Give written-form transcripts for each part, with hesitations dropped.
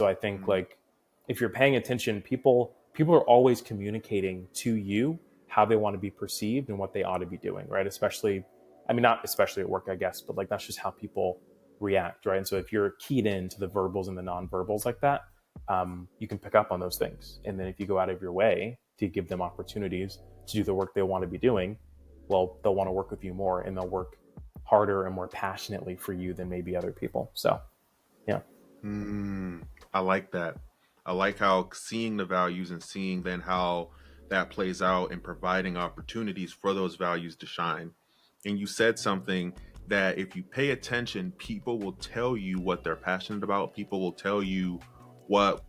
So I think like if you're paying attention, people are always communicating to you how they want to be perceived and what they ought to be doing, right? Especially, I mean, not especially at work, I guess, but like that's just how people react, right? And so if you're keyed into the verbals and the non-verbals like that, you can pick up on those things. And then if you go out of your way to give them opportunities to do the work they want to be doing, well, they'll want to work with you more and they'll work harder and more passionately for you than maybe other people. So, yeah. I like that. I like how seeing the values and seeing then how that plays out and providing opportunities for those values to shine. And you said something that if you pay attention, people will tell you what they're passionate about. People will tell you what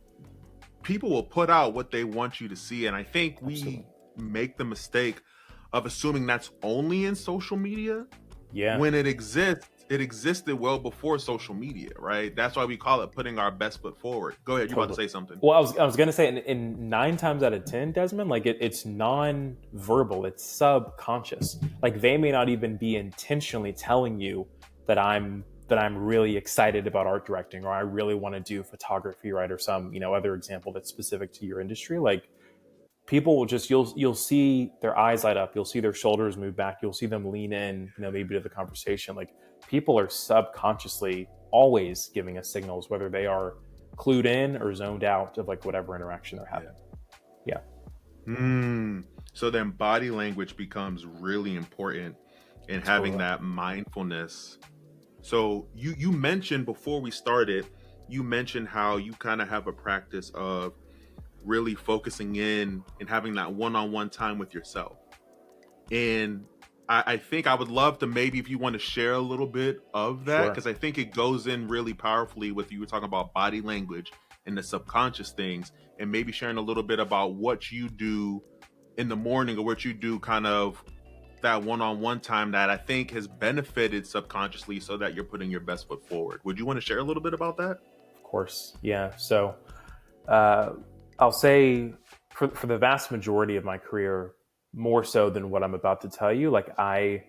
people will put out what they want you to see. And I think we Absolutely. make the mistake of assuming that's only in social media Yeah. when it existed well before social media, right? That's why we call it putting our best foot forward. Go ahead, you about to Totally. say something. Well, I was gonna say in 9 times out of 10, Desmond, like it's non-verbal, it's subconscious. Like they may not even be intentionally telling you that I'm really excited about art directing, or I really want to do photography, right, or some other example that's specific to your industry. Like people will just you'll see their eyes light up, you'll see their shoulders move back, you'll see them lean in, maybe to the conversation. Like people are subconsciously always giving us signals, whether they are clued in or zoned out of like whatever interaction they're having. Yeah. So then body language becomes really important in having Totally. that mindfulness. So you mentioned before we started, you mentioned how you kind of have a practice of really focusing in and having that one-on-one time with yourself. And I think I would love to, maybe if you want to share a little bit of that, Sure. because I think it goes in really powerfully with you were talking about body language and the subconscious things, and maybe sharing a little bit about what you do in the morning or what you do kind of that one-on-one time that I think has benefited subconsciously so that you're putting your best foot forward. Would you want to share a little bit about that? Of course. Yeah. So uh, I'll say for the vast majority of my career, more so than what I'm about to tell you, like I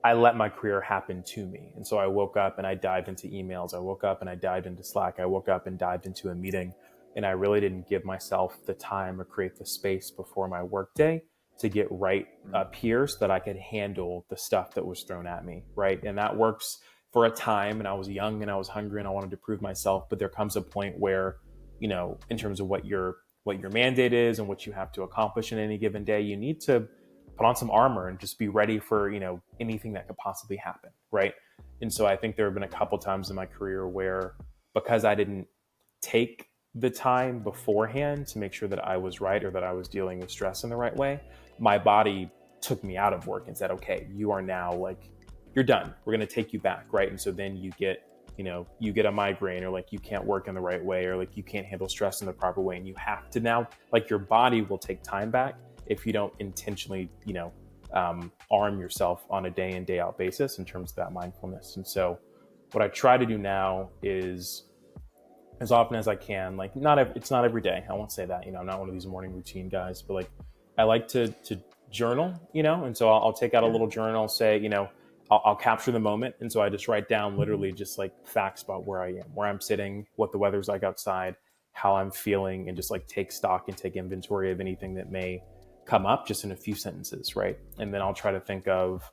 let my career happen to me. And so I woke up and I dived into emails. I woke up and I dived into Slack. I woke up and dived into a meeting. And I really didn't give myself the time or create the space before my workday to get right up here so that I could handle the stuff that was thrown at me. Right. And that works for a time. And I was young and I was hungry and I wanted to prove myself. But there comes a point where, in terms of what your mandate is and what you have to accomplish in any given day, you need to put on some armor and just be ready for anything that could possibly happen, right? And so I think there have been a couple times in my career where, because I didn't take the time beforehand to make sure that I was right or that I was dealing with stress in the right way, my body took me out of work and said, okay, you are now like, you're done, we're going to take you back, right? And so then you get a migraine, or like you can't work in the right way, or like you can't handle stress in the proper way, and you have to now, like, your body will take time back if you don't intentionally, arm yourself on a day in, day out basis in terms of that mindfulness. And so what I try to do now is, as often as I can, like it's not every day. I won't say that, I'm not one of these morning routine guys, but like I like to journal, and so I'll take out a little journal, say, I'll capture the moment. And so I just write down literally just like facts about where I am, where I'm sitting, what the weather's like outside, how I'm feeling, and just like take stock and take inventory of anything that may come up just in a few sentences, right? And then I'll try to think of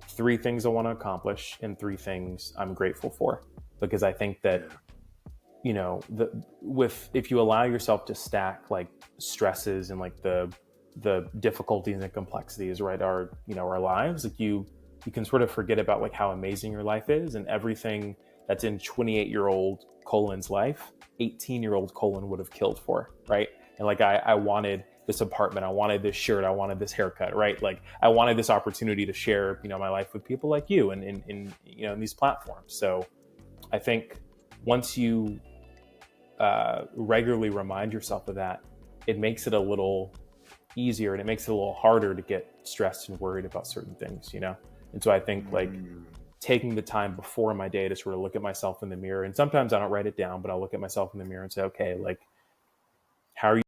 3 things I want to accomplish and 3 things I'm grateful for, because I think that if you allow yourself to stack like stresses and like the difficulties and complexities, right, our lives, like you can sort of forget about like how amazing your life is, and everything that's in 28-year-old Colin's life, 18-year-old Colin would have killed for, right? And like I wanted this apartment, I wanted this shirt, I wanted this haircut, right? Like I wanted this opportunity to share, my life with people like you and in these platforms. So I think once you regularly remind yourself of that, it makes it a little easier, and it makes it a little harder to get stressed and worried about certain things, And so I think like taking the time before my day to sort of look at myself in the mirror, and sometimes I don't write it down, but I'll look at myself in the mirror and say, okay, like, how are you